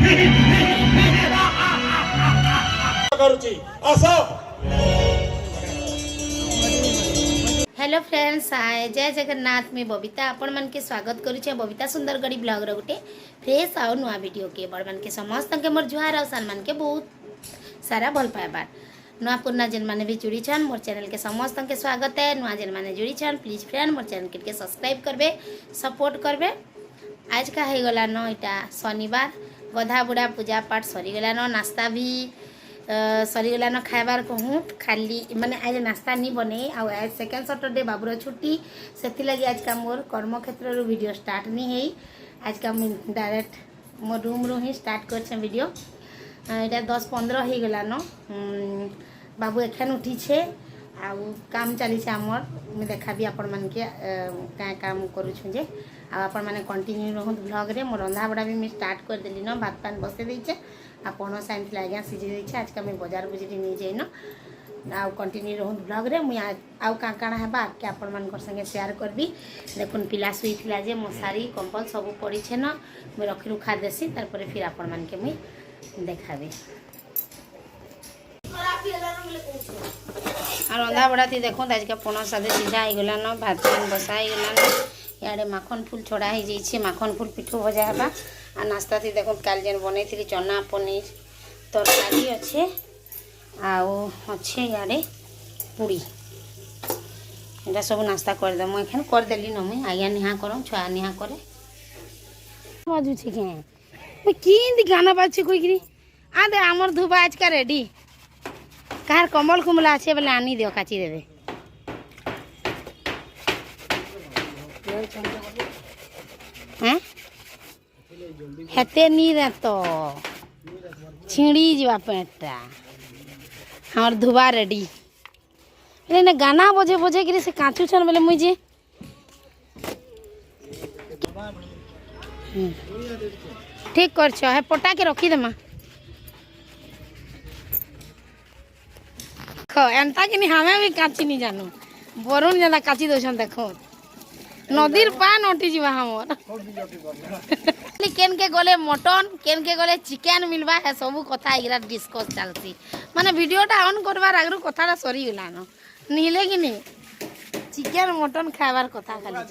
Hello friends, जय जगन्नाथ। मैं बबीता आपण मन के स्वागत करुचे बबीता सुंदरगढ़ी ब्लॉग रो गोटे फ्रेश आउ नुआ वीडियो के बड़ मन के समस्त के मोर जुहार और सान मन के बहुत सारा भल पाइबार। नुआ पुरना जेन माने भी जुड़ी छन मोर चैनल के समस्त के स्वागत है। नुआ जेन माने जुड़ी छन प्लीज फ्रेंड मोर चैनल के सब्सक्राइब करबे, सपोर्ट करबे। आज का है गला न इटा शनिवार, गधा बुढ़ा पूजा पाठ सरी गला न, नाश्ता भी सरीगला न, खाइबार कहूँ खाली माने आज नाश्ता नहीं बने। आज सेकेंड सैटरडे बाबूर छुट्टी, से लगी आज का मोर कर्मक्षेत्र वीडियो स्टार्ट नहीं है। आज का मुझे डायरेक्ट मोर रूम रू ही स्टार्ट कर वीडियो। यहाँ 10-15 हो गला न, बाबू एखन उठी छे आउ काम चली आमर। मुझे देखा भी आपण मन के क्या काम करूँ जे आपण मैंने कंटिन्यू रहूँ ब्लॉग रे। मोर रंधा बड़ा भी मुझे स्टार्ट कर देली न, भात पान बसे देचे आ पणस आनी आज्ञा सीझे देछे। आज का मुझे बजार बुझी नहीं जाइन आउ कंटिन्यू रहूँ ब्लॉग रे। मुझे आउ काँ काଣା हेबा आगे आपण मान संगे शेयर करबी। देखुन पिला शुईला जे मशारी कंबल सब पड़ी छे न, मुझे रखी रुखा देसी तार फिर आपण मान के मुझे देखाबी। और रंधा बड़ा थी देखो आज का पणस आदि सीझा हो गला न, भात पान बसा हो गला न। इे माखन फूल छड़ा हो जाइए, माखन फूल पिठू भजा हेबा। आ नाश्ता थी देखो काल जेन बनै थी चना पनीर तरकारी अच्छे आए पूरी। यहाँ सब नाश्ता करदे मुझे करदेली न, मुई आज्ञा निहा कर छुआ निहा करे बाजुछे के कि गाना बाजछे कोई आ दे आमर धुबा आज का रेडी। कहार कमल कुमला अच्छे बोले आनी दियो काची देवे। हैं हेते नी रे तो छिड़ी जीवा पेटा हमार धुबा रेडी। ना गाना बजे बजे कि से काचू छन बोले मुझे ठीक कर है पटा के रखी देमा एंता कि हमें भी काची नहीं जानू। बरुण जना काची दौन देखो नदीर पान अटी जा हमर केन के गले मटन केन के गले चिकेन मिलवा है सब कथा एगरा डिस्कस चलती। माने वीडियोटा ऑन करवार आगु कथाटा सरी गला न निले कि नहीं चिकेन मटन खाइबार कथा खाली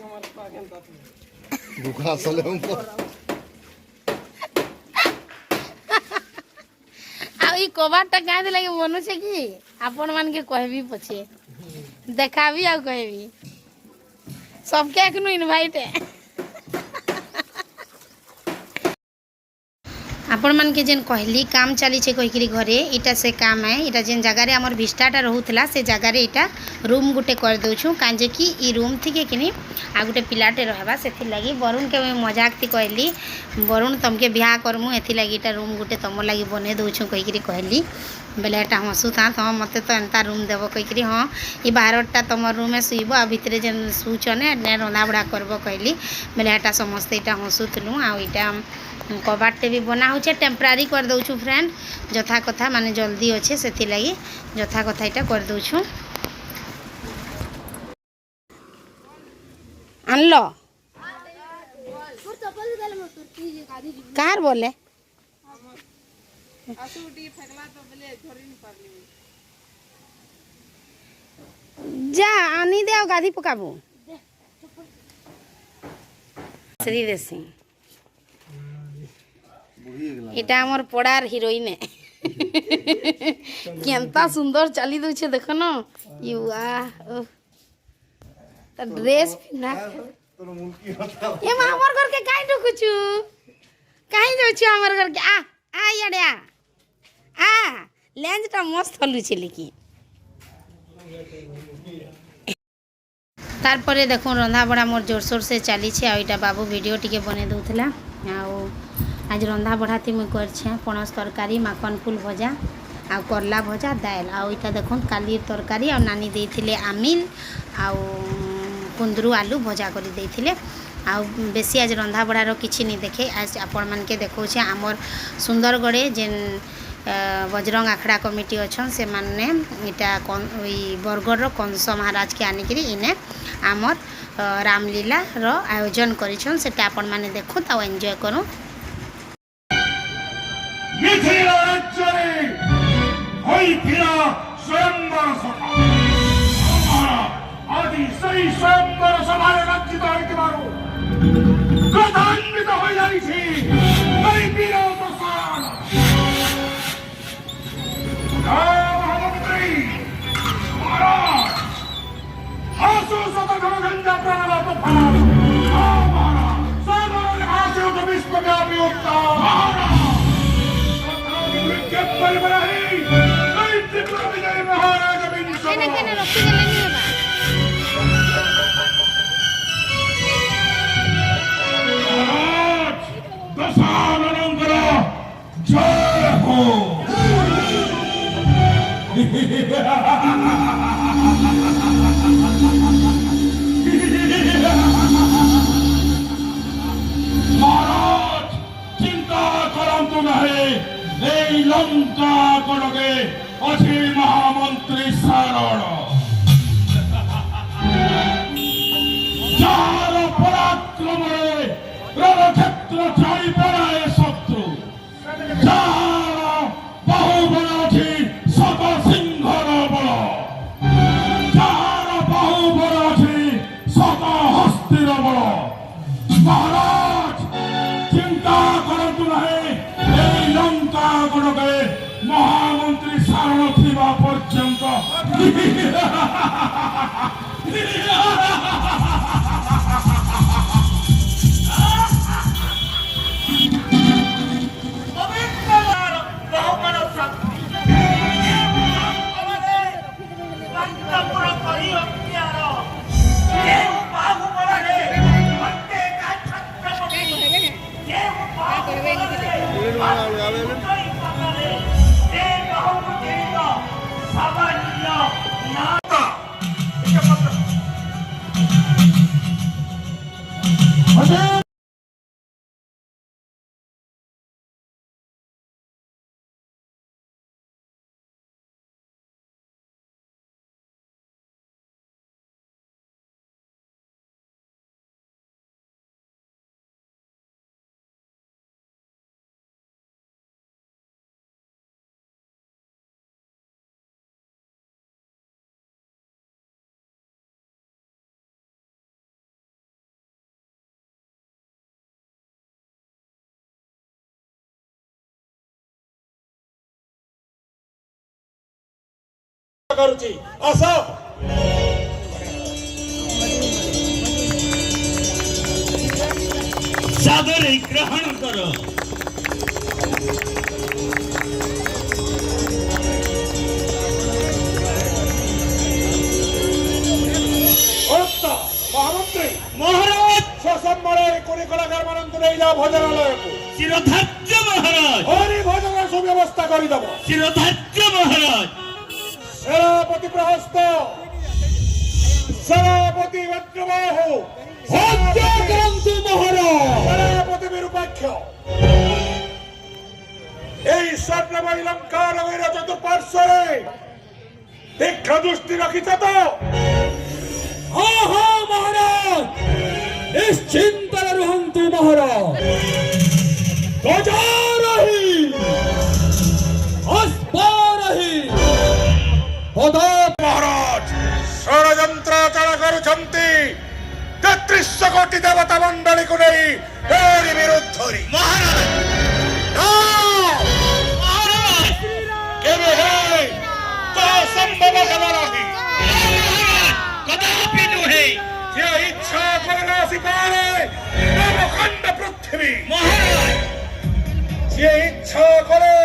दुखा चले हमको आ ई कबारटा काहे लगे बनु छे कि आपण मान के कहबी पछे देखाबी आ कहबी सबके एखनो इनवाइट है। आपण मान के जेन कहली काम चली छे कहिकरी घरे इटा से काम है। इटा जेन जगह रे हमर विस्टाटा रहउतला से जगह रे इटा रूम गुटे कर दउछु काजे कि ई रूम थी के किनी आ गुटे पिलाटे रहबा सेथि लागि वरुण के मजाक थी कहली वरुण तमके बियाह करमु एथि लागि इटा रूम गुटे तम लागि बने दउछु कहिकरी कहली बेले एटा हसु था तो मते तो एंता रूम देबो कहिकरी। हां ई बाहरटा तमर रूम में सुइबो आ भितरे जेन सुचने ने रंधा बड़ा करबो कहली बेले एटा समस्त इटा हसुतलु आ इटा कबाटे भी बना हो टेम्परारी कर दउछु फ्रेंड जथा कथा माने जल्दी अच्छे से लगी जथा कथा इटा कर दउछु। आनलो कार बोले जा आनी दे गाधी पकाबू श्री देसी इटा हमर पड़ार हिरोइन है केनता सुंदर चली दूचे देखो न युवा ड्रेस पिना ये हमर घर के काई ढुकुछु काई जाउछु हमर घर के आ याडे आ लेंसटा मस्त हलु छे लेकिन तार परे देखो रंधा बड़ा मोर जोरसोर से चली छे। आ बाबू वीडियो टिके बने दउथला आज रंधा बढ़ा थी मुझे कर पणस तरकारी माखन फूल भजा आ करला भजा दाल आईटा देखो काली तरकारी आ नानी देथिले आमिल आ कुंदरू आलू भजा कर देथिले आ बेसी आज रंधा बढ़ार किछि नहीं देखे। आज आपण मान के देखौछे आमर सुंदरगढ़े जेन बजरंग आखड़ा कमिटी अच्छा से माने इटा बरगढ़ कंस महाराज के आनिकी इने आमर रामलीला रो आयोजन करिछन सेटा आपण माने देखो ता एंजॉय करो। মিথিলা রাজ্যে হইথিলা স্বয়ম্বর সভা। আদি সেই স্বয়ম্বর সভায় রাজ্যিত হইতে পারো ক্রধান্বিত হয়ে যাইছি এই বিরত সান। মহামন্ত্রী মহারাজ আসু শত ঘনঘঞ্জা প্রাণরত ফাল মহারাজ সাধারণ আসে তো বিশ্বব্যাপী উত্তাপ মহারাজ বিজ্ঞাপ পরিবারী এই ত্রিপুরা বিজয়ী মহারাজ বিংশ মহারাজ দশাননঙ্কর জয় হো। মহারাজ চিন্তা করন্তু নাহি এই লঙ্কা কড়কে অছি মহামন্ত্রী সারণ যার পরাক্রমে রণক্ষেত্র ছাড়ি পড়ায় শত্রু, যার বাহুবল অছি শত সিংহর বল, যার বাহুবল অছি শত হস্তির বল। মহারাজ চিন্তা করন্তু নাহি এই লঙ্কা গড়কে মহামন্ত্রী সারণ থিবা পর্যন্ত କରୁଛି ଆସ। ସାଦରେ ଗ୍ରହଣ କର। ମହାମନ୍ତ୍ରୀ ମହାରାଜ ସସମ୍ବଳେ କୋଡ଼ି କଳାକାର ମାନଙ୍କୁ ନେଇଯାଅ ଭୋଜନାଳୟକୁ। ଶିରଧାର୍ଯ୍ୟ ମହାରାଜ। ହରି ଭୋଜନର ସୁବ୍ୟବସ୍ଥା କରିଦେବ। ଶିରଧାର୍ଯ୍ୟ ମହାରାଜ। सेनापति प्रहस्त, सेनापति वज्रबाहु, हत्या करन्तु महाराज। सेनापति विरूपाक्ष এই স্বর্ণময়ী লঙ্কা নগরীর চতুর্পার্শ্বরে দীক্ষা দৃষ্টি রাখিছ তো? হ্যাঁ হ্যাঁ মহারাজ, নিশ্চিন্ତରେ ରୁହନ୍ତୁ ମହାରାଜ। ଗଜା ରହି ହସ୍ପା ରହି মহারাজ ষড়যন্ত্রাচরণ করুছন্তি ৩৩ কোটি দেবতা মণ্ডলীକୁ ନେଇ ଏରି ବିରୁଦ୍ଧରେ। ମହାରାଜ କେବେ ତ ସମ୍ଭବ ହେବ ନାହିଁ, କଦାପି ନୁହେଁ। ଯେ ଇଚ୍ଛା କଲେ ଆସିପାରେ ନବଖଣ୍ଡ ପୃଥିବୀ। ମହାରାଜ ଯେ ଇଚ୍ଛା କରେ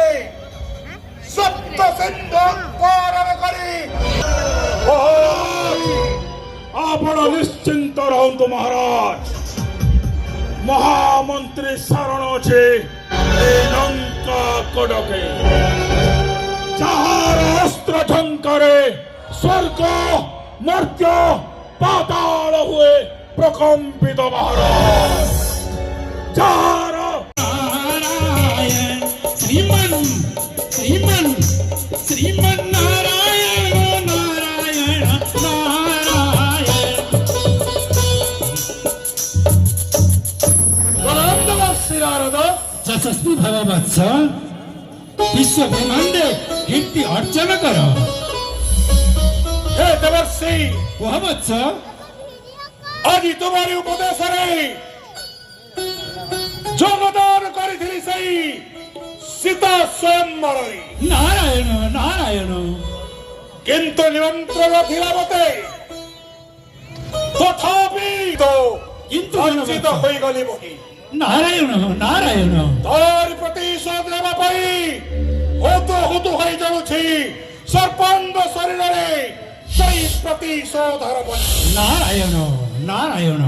সপ্ত সিন্ধু পার করে। ଆପଣ ନିଶ୍ଚିନ୍ତ ରହନ୍ତୁ ମହାରାଜ। ମହାମନ୍ତ୍ରୀ ସାରଣ ଅଛି ଏ ଲଙ୍କା କଡ଼କେ, ଯାହାର ଅସ୍ତ୍ର ଝଙ୍କାରେ ସ୍ୱର୍ଗ ମର୍ତ୍ତ୍ୟ ପାତାଳ ହୁଏ ପ୍ରକମ୍ପିତ। ମହାରାଜ ଯାହାର ଶ୍ରୀମନ୍ ଶ୍ରୀମନ୍ ଶ୍ରୀମନ୍ ନାରାୟଣ ନାରାୟଣ ନାରାୟଣ। ଯଶସ୍ୱୀ ଭାବ ବତ୍ସ विश्व ब्रह्मांडे कीर्ति अर्चन कर हे देवर्षि कुह वत्स आज तुम्हारी उपदेश रे যোগদান করেছিলি সেই সীতা স্বয়ম্বরে नारायण नारायण কিন্তু নিমন্ত্রণ ଥିଲା মতে তথাপি তো কিন্তু বঞ্চিত হয়ে গলি বহি नारायण नारायण তোর প্রতিশোধ নেওয়া পাই হতো হতো হয়ে যাচ্ছে সর্বাঙ্গ শরীরে সেই প্রতিশোধ হারব नारायण नारायण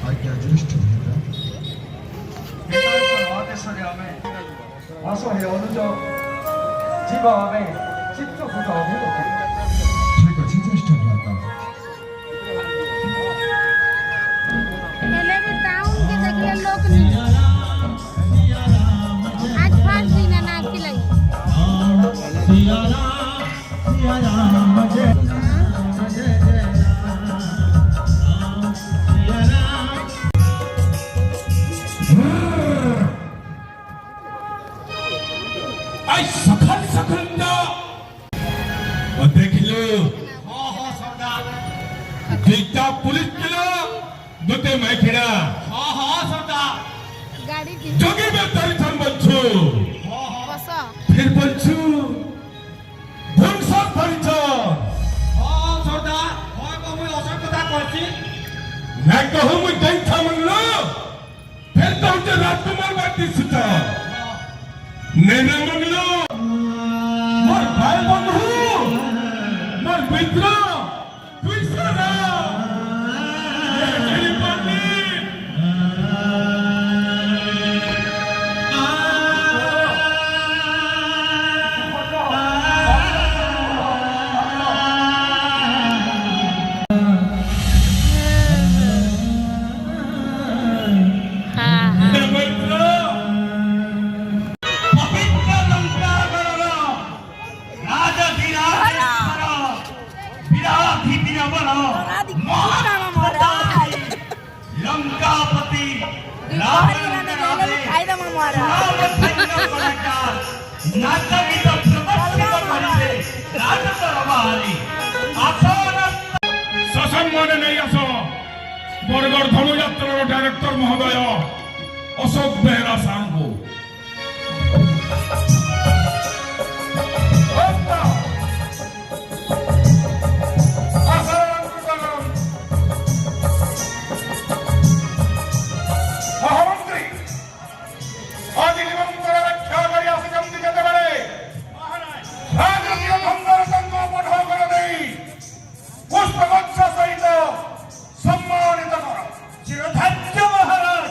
आज्ञा ज्येष्ठ आदेश를 하며 와서의 어느 정 지방함에 집중부터 해놓고 제가 진짜 시청자다 पहले भी टाउन के देखिए लोग नहीं आज फर्स्ट दिन है नाच की लगी आई सखल सखल ना देख लो देखता पुलिस किला दुते मैं खिड़ा गाड़ी की जोगी में तारी थम बच्चो बस फिर बच्चो भंसा परिचय मैं कहूँ मैं देख था मन लो फिर तो उनके राजकुमार बाती सुता नैना मंगलो मोर भाई बंधु मोर मित्र तुइसरा ये तेरी पत्नी हाँ हाँ ये मित्र पवित्र लंका गणना राजधिराज विराधि विरमण लंकापति रावण সসম্মানে নেই আস বরগড় ধনুযাত্রার ডাইরেক্টর মহোদয় অশোক বেহেরা সাংবু মহামন্ত্রী আজ নিমন্ত্রণ রক্ষা করি আসে কেমনি যেতে পারে রাজকীয় ধন্দার সঙ্গ পঠ করে দেই পুষ্পগচ্ছ সহিত সম্মানিত কর চিরধার্য মহারাজ